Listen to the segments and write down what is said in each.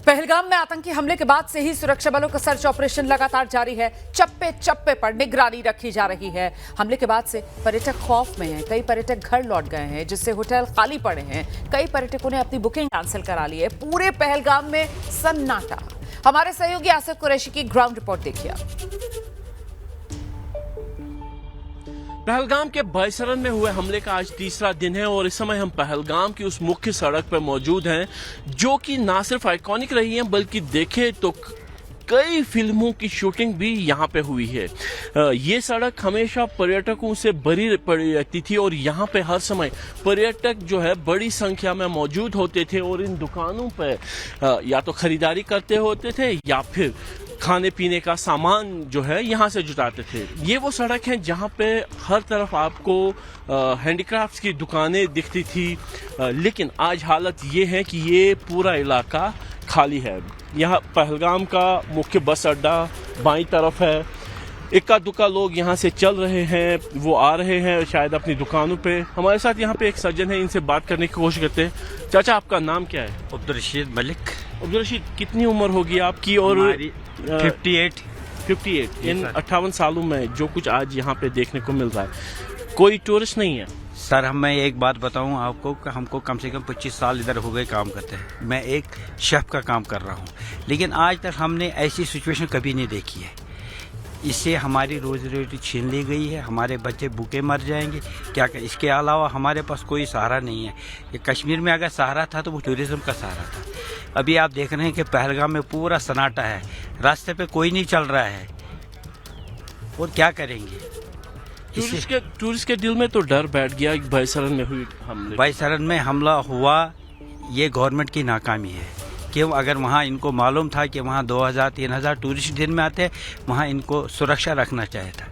पहलगाम में आतंकी हमले के बाद से ही सुरक्षा बलों का सर्च ऑपरेशन लगातार जारी है। चप्पे चप्पे पर निगरानी रखी जा रही है। हमले के बाद से पर्यटक खौफ में हैं। कई पर्यटक घर लौट गए हैं, जिससे होटल खाली पड़े हैं। कई पर्यटकों ने अपनी बुकिंग कैंसिल करा ली है। पूरे पहलगाम में सन्नाटा। हमारे सहयोगी आसिफ कुरैशी की ग्राउंड रिपोर्ट देखिए। पहलगाम के बायसरन में हुए हमले का आज तीसरा दिन है और इस समय हम पहलगाम की उस मुख्य सड़क पर मौजूद हैं, जो कि ना सिर्फ आइकॉनिक रही है बल्कि देखें तो कई फिल्मों की शूटिंग भी यहाँ पे हुई है। ये सड़क हमेशा पर्यटकों से भरी पड़ी रहती थी और यहाँ पे हर समय पर्यटक जो है बड़ी संख्या में मौजूद होते थे और इन दुकानों पे या तो खरीदारी करते होते थे या फिर खाने पीने का सामान जो है यहाँ से जुटाते थे। ये वो सड़क है जहाँ पे हर तरफ आपको हैंडीक्राफ्ट्स की दुकानें दिखती थी, लेकिन आज हालत ये है कि ये पूरा इलाका खाली है। यहाँ पहलगाम का मुख्य बस अड्डा बाईं तरफ है। इक्का दुक्का लोग यहाँ से चल रहे हैं, वो आ रहे हैं शायद अपनी दुकानों पे। हमारे साथ यहाँ पे एक सज्जन है, इनसे बात करने की कोशिश करते हैं। चाचा, आपका नाम क्या है? अब्दुल रशीद मलिक। अब्दुल रशीद, कितनी उम्र होगी आपकी? और 58। इन 58 सालों में जो कुछ आज यहाँ पे देखने को मिल रहा है, कोई टूरिस्ट नहीं है? सर, मैं एक बात बताऊं आपको कि हमको कम से कम 25 साल इधर हो गए काम करते हैं। मैं एक शेफ का काम कर रहा हूं, लेकिन आज तक हमने ऐसी सिचुएशन कभी नहीं देखी है। इससे हमारी रोजी रोटी छीन ली गई है, हमारे बच्चे भूखे मर जाएंगे। क्या कर, इसके अलावा हमारे पास कोई सहारा नहीं है। ये कश्मीर में अगर सहारा था तो वो टूरिज्म का सहारा था। अभी आप देख रहे हैं कि पहलगाम में पूरा सन्नाटा है, रास्ते पे कोई नहीं चल रहा है, और क्या करेंगे? टूरिस्ट के दिल में तो डर बैठ गया। बायसरन में हुई हमले, बायसरन में हमला हुआ, ये गवर्नमेंट की नाकामी है। क्यों? अगर वहाँ इनको मालूम था कि वहाँ 2000-3000 टूरिस्ट दिन में आते हैं, वहाँ इनको सुरक्षा रखना चाहिए था।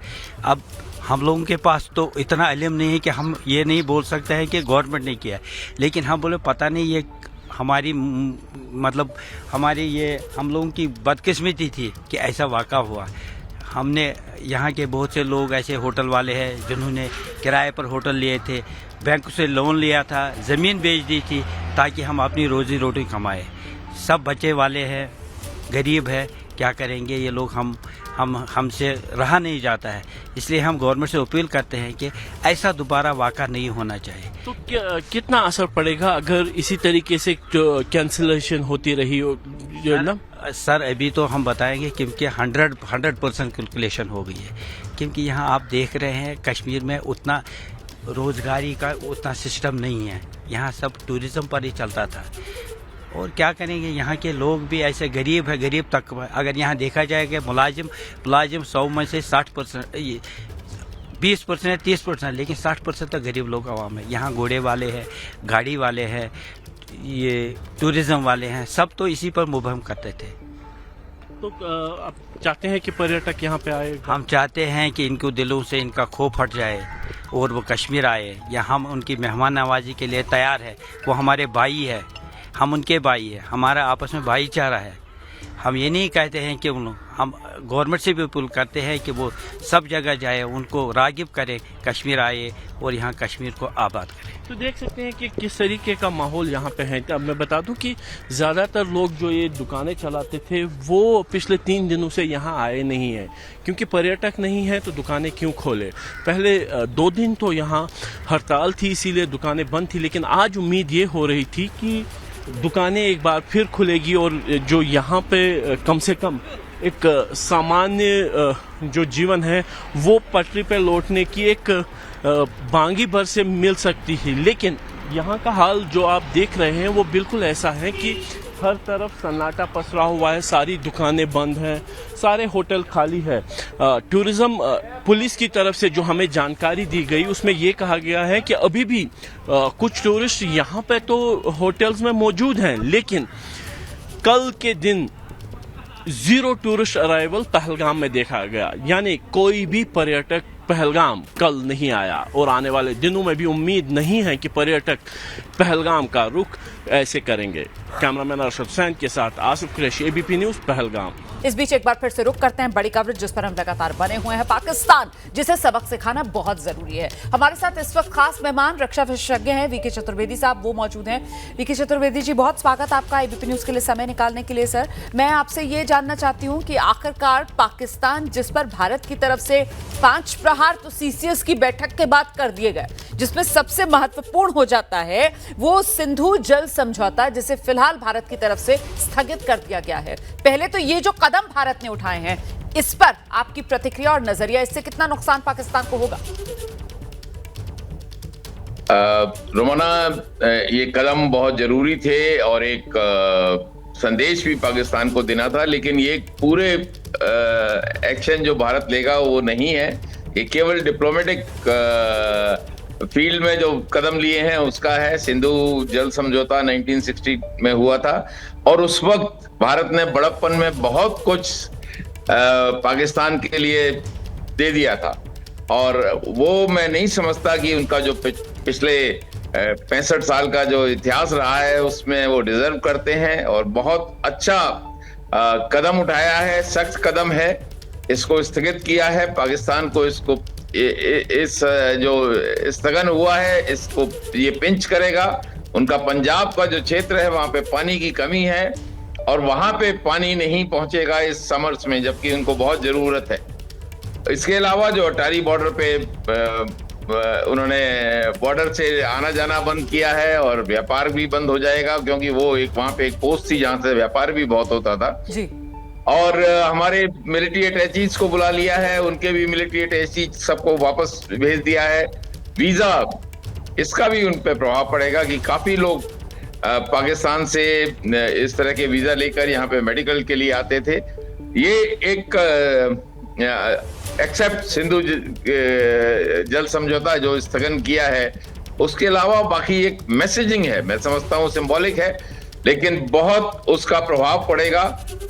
अब हम लोगों के पास तो इतना इल्म नहीं है कि हम ये नहीं बोल सकते हैं कि गवर्नमेंट ने किया, लेकिन हम बोले पता नहीं ये हमारी मतलब हमारी ये हम लोगों की बदकिस्मती थी कि ऐसा वाक़ा हुआ। हमने यहाँ के बहुत से लोग ऐसे होटल वाले हैं जिन्होंने किराए पर होटल लिए थे, बैंक से लोन लिया था, ज़मीन बेच दी थी ताकि हम अपनी रोज़ी रोटी कमाएं। सब बच्चे वाले हैं, गरीब है, क्या करेंगे ये लोग? हमसे रहा नहीं जाता है। इसलिए हम गवर्नमेंट से अपील करते हैं कि ऐसा दोबारा वाक़ा नहीं होना चाहिए। तो कितना असर पड़ेगा अगर इसी तरीके से कैंसिलेशन होती रही ना? सर, अभी तो हम बताएंगे क्योंकि 100% कैलकुलेशन हो गई है। क्योंकि यहाँ आप देख रहे हैं कश्मीर में उतना रोजगारी का उतना सिस्टम नहीं है। यहाँ सब टूरिज्म पर ही चलता था, और क्या करेंगे? यहाँ के लोग भी ऐसे गरीब है, गरीब तक। अगर यहाँ देखा जाए कि मुलाजिम 100 में से 60%, 20% 30%, लेकिन 60% तो गरीब लोग आवाम है। यहाँ घोड़े वाले हैं, गाड़ी वाले हैं, ये टूरिज्म वाले हैं, सब तो इसी पर मुबहम करते थे। तो आप चाहते हैं कि पर्यटक यहाँ पे आए? हम चाहते हैं कि इनको दिलों से इनका खौफ हट जाए और वो कश्मीर आए। या हम उनकी मेहमान नवाजी के लिए तैयार है। वो हमारे भाई है, हम उनके भाई है, हमारा आपस में भाईचारा है। हम ये नहीं कहते हैं कि हम गवर्नमेंट से भी अपील करते हैं कि वो सब जगह जाए, उनको रागिब करें, कश्मीर आए और यहाँ कश्मीर को आबाद करें। तो देख सकते हैं कि किस तरीके का माहौल यहाँ पे है। अब मैं बता दूं कि ज़्यादातर लोग जो ये दुकानें चलाते थे वो पिछले 3 दिनों से यहाँ आए नहीं हैं, क्योंकि पर्यटक नहीं है तो दुकानें क्यों खोले। पहले 2 दिन तो यहाँ हड़ताल थी, इसीलिए दुकानें बंद थी, लेकिन आज उम्मीद ये हो रही थी कि दुकानें एक बार फिर खुलेगी और जो यहाँ पे कम से कम एक सामान्य जो जीवन है वो पटरी पे लौटने की एक बांगी भर से मिल सकती है। लेकिन यहाँ का हाल जो आप देख रहे हैं वो बिल्कुल ऐसा है कि हर तरफ सन्नाटा पसरा हुआ है, सारी दुकानें बंद हैं, सारे होटल खाली है। टूरिज्म पुलिस की तरफ से जो हमें जानकारी दी गई उसमें ये कहा गया है कि अभी भी कुछ टूरिस्ट यहाँ पे तो होटल्स में मौजूद हैं, लेकिन कल के दिन 0 टूरिस्ट अराइवल पहलगाम में देखा गया। यानी कोई भी पर्यटक पहलगाम कल नहीं आया और आने वाले दिनों में भी उम्मीद नहीं है कि पर्यटक पहलगाम का रुख ऐसे करेंगे। कैमरामैन अरशद हुसैन के साथ आसिफ कुरैशी, एबीपी न्यूज़, पहलगाम। इस बीच एक बार फिर से रुक करते हैं बड़ी कवरेज जिस पर हम लगातार बने हुए हैं, पाकिस्तान जिसे सबक सिखाना बहुत जरूरी है। हमारे साथ इस वक्त खास मेहमान रक्षा विशेषज्ञ हैं वीके चतुर्वेदी साहब, वो मौजूद हैं। वीके चतुर्वेदी जी, बहुत स्वागत आपका एबीपी न्यूज़ के लिए समय निकालने के लिए। सर, मैं आपसे ये जानना चाहती हूँ कि आखिरकार पाकिस्तान जिस पर भारत की तरफ से 5 प्रहार तो सीसीएस की बैठक के बाद कर दिए गए, जिसमें सबसे महत्वपूर्ण हो जाता है वो सिंधु जल समझौता, जिसे फिलहाल भारत की तरफ से स्थगित कर दिया गया है। पहले तो ये जो कदम भारत ने उठाए हैं, इस पर आपकी प्रतिक्रिया और नजरिया, इससे कितना नुकसान पाकिस्तान को होगा? रोमाना, ये कदम बहुत जरूरी थे और एक संदेश भी पाकिस्तान को देना था, लेकिन ये पूरे एक्शन जो भारत लेगा वो नहीं है। ये केवल डिप्लोमेटिक फील्ड में जो कदम लिए हैं उसका है। सिंधु जल समझौता 1960 में हुआ था और उस वक्त भारत ने बड़प्पन में बहुत कुछ पाकिस्तान के लिए दे दिया था और वो मैं नहीं समझता कि उनका जो पिछले 65 साल का जो इतिहास रहा है उसमें वो डिजर्व करते हैं। और बहुत अच्छा कदम उठाया है, सख्त कदम है, इसको स्थगित किया है। पाकिस्तान को इसको इस जो स्थगन हुआ है इसको ये पिंच करेगा। उनका पंजाब का जो क्षेत्र है वहां पे पानी की कमी है और वहां पे पानी नहीं पहुंचेगा इस समर्स में, जबकि उनको बहुत जरूरत है। इसके अलावा जो अटारी बॉर्डर पे उन्होंने बॉर्डर से आना जाना बंद किया है और व्यापार भी बंद हो जाएगा, क्योंकि वो वहां पे एक पोस्ट थी जहां से व्यापार भी बहुत होता था जी। और हमारे मिलिट्री अटैचीज को बुला लिया है, उनके भी मिलिट्री अटैचीज सबको वापस भेज दिया है। वीजा, इसका भी उन पे प्रभाव पड़ेगा कि काफी लोग पाकिस्तान से इस तरह के वीजा लेकर यहाँ पे मेडिकल के लिए आते थे। ये एक एक्सेप्ट सिंधु जल समझौता जो स्थगन किया है, उसके अलावा बाकी एक मैसेजिंग है, मैं समझता हूँ सिंबॉलिक है, लेकिन बहुत उसका प्रभाव पड़ेगा।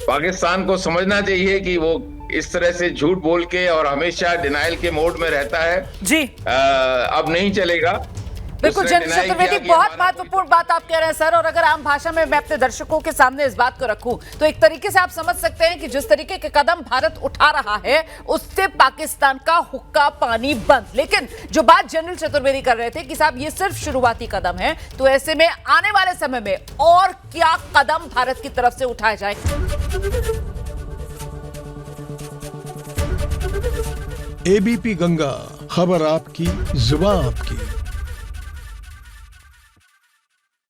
पाकिस्तान को समझना चाहिए कि वो इस तरह से झूठ बोल के और हमेशा डिनाइल के मोड में रहता है जी, अब नहीं चलेगा। बिल्कुल जनरल चतुर्वेदी, बहुत महत्वपूर्ण बात आप कह रहे हैं सर। और अगर आम भाषा में मैं अपने दर्शकों के सामने इस बात को रखूं तो एक तरीके से आप समझ सकते हैं कि जिस तरीके के कदम भारत उठा रहा है उससे पाकिस्तान का हुक्का पानी बंद। लेकिन जो बात जनरल चतुर्वेदी कर रहे थे कि साहब ये सिर्फ शुरुआती कदम है, तो ऐसे में आने वाले समय में और क्या कदम भारत की तरफ से उठाए जाए? एबीपी गंगा, खबर आपकी, जुबान आपकी।